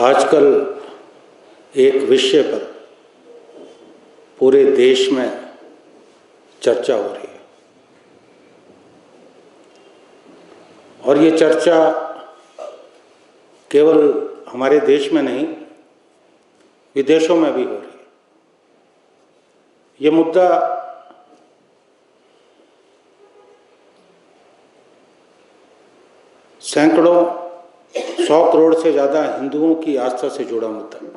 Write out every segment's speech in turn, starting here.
आजकल एक विषय पर पूरे देश में चर्चा हो रही है और ये चर्चा केवल हमारे देश में नहीं, विदेशों में भी हो रही है। ये मुद्दा सैकड़ों 100 करोड़ से ज़्यादा हिंदुओं की आस्था से जुड़ा मुद्दा है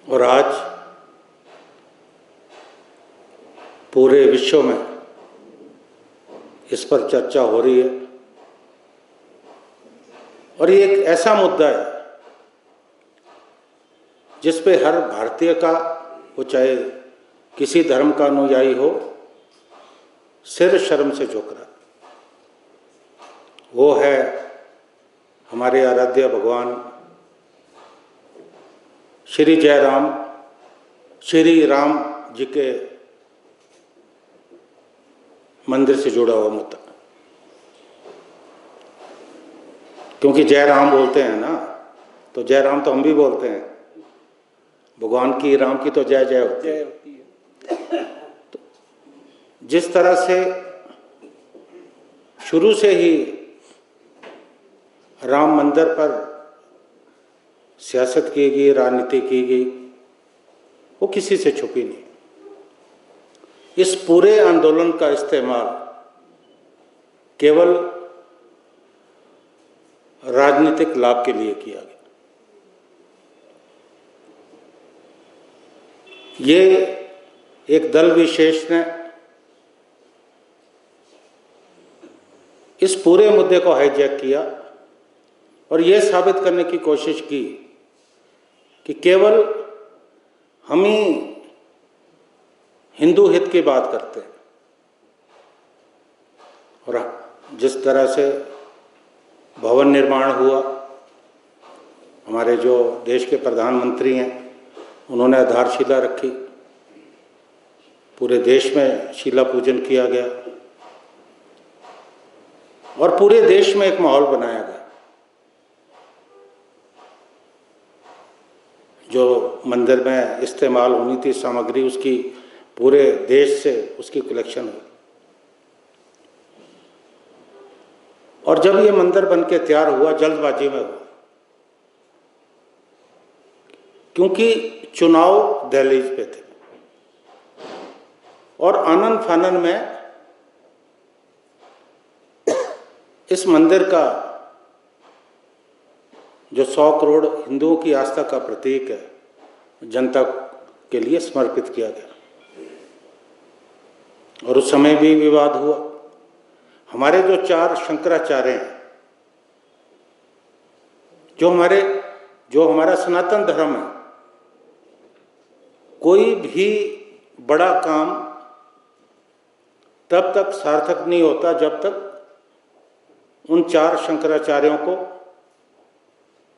और आज पूरे विश्व में इस पर चर्चा हो रही है। और ये एक ऐसा मुद्दा है जिस पे हर भारतीय का, वो चाहे किसी धर्म का अनुयायी हो, सिर शर्म से झुक रहा है। वो है हमारे आराध्य भगवान श्री जयराम, श्री राम जी के मंदिर से जुड़ा हुआ मुद्दा। क्योंकि जय राम बोलते हैं ना, तो जय राम तो हम भी बोलते हैं, भगवान की, राम की तो जय जय होती है। तो जिस तरह से शुरू से ही राम मंदिर पर सियासत की गई, राजनीति की गई, वो किसी से छुपी नहीं। इस पूरे आंदोलन का इस्तेमाल केवल राजनीतिक लाभ के लिए किया गया। ये एक दल विशेष ने इस पूरे मुद्दे को हाईजैक किया और ये साबित करने की कोशिश की कि केवल हम ही हिंदू हित की बात करते हैं। और जिस तरह से भवन निर्माण हुआ, हमारे जो देश के प्रधानमंत्री हैं उन्होंने आधारशिला रखी, पूरे देश में शिला पूजन किया गया और पूरे देश में एक माहौल बनाया गया। जो मंदिर में इस्तेमाल होनी थी सामग्री, उसकी पूरे देश से उसकी कलेक्शन हुई और जब ये मंदिर बनके तैयार हुआ, जल्दबाजी में हुआ, क्योंकि चुनाव दहलीज पे थे और आनन फानन में इस मंदिर का जो 100 करोड़ हिंदुओं की आस्था का प्रतीक है, जनता के लिए समर्पित किया गया और उस समय भी विवाद हुआ। हमारे जो 4 शंकराचार्य हैं, जो हमारा सनातन धर्म है, कोई भी बड़ा काम तब तक सार्थक नहीं होता जब तक उन 4 शंकराचार्यों को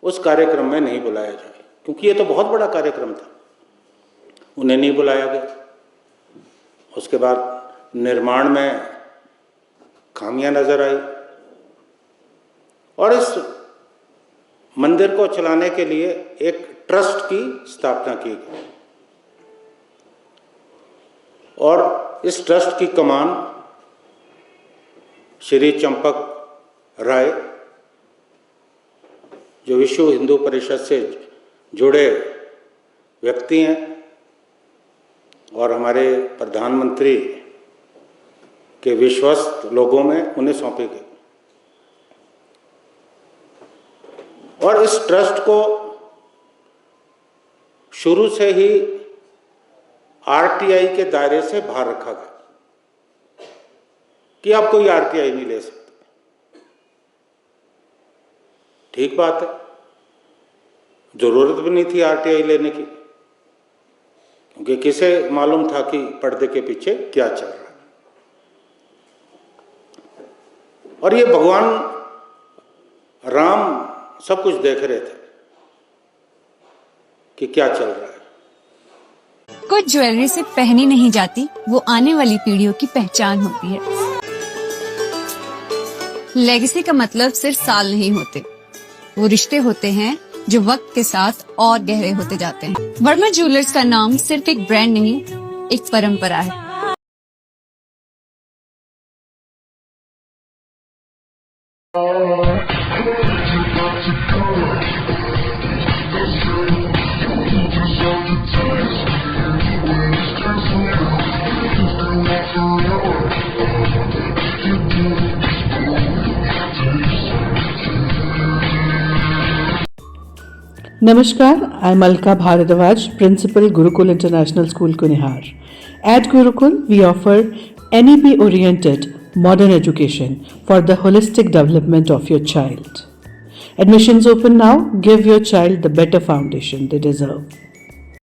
उस कार्यक्रम में नहीं बुलाया जाए, क्योंकि ये तो बहुत बड़ा कार्यक्रम था, उन्हें नहीं बुलाया गया। उसके बाद निर्माण में खामियां नजर आई और इस मंदिर को चलाने के लिए एक ट्रस्ट की स्थापना की गई और इस ट्रस्ट की कमान श्री चंपक राय, जो विश्व हिंदू परिषद से जुड़े व्यक्ति हैं और हमारे प्रधानमंत्री के विश्वस्त लोगों में, उन्हें सौंपी गई। और इस ट्रस्ट को शुरू से ही आरटीआई के दायरे से बाहर रखा गया कि आप कोई आरटीआई नहीं ले सकते। ठीक बात है, जरूरत भी नहीं थी आरटीआई लेने की, क्योंकि किसे मालूम था कि पर्दे के पीछे क्या चल रहा है। और ये भगवान राम सब कुछ देख रहे थे कि क्या चल रहा है। कुछ ज्वेलरी सिर्फ पहनी नहीं जाती, वो आने वाली पीढ़ियों की पहचान होती है। लेगेसी का मतलब सिर्फ साल नहीं होते, वो रिश्ते होते हैं जो वक्त के साथ और गहरे होते जाते हैं। वर्मा ज्वेलर्स का नाम सिर्फ एक ब्रांड नहीं, एक परंपरा है। Namaskar, I'm Alka Bharadwaj, Principal Gurukul International School, Kunihar. At Gurukul, we offer NEP-oriented modern education for the holistic development of your child. Admissions open now. Give your child the better foundation they deserve.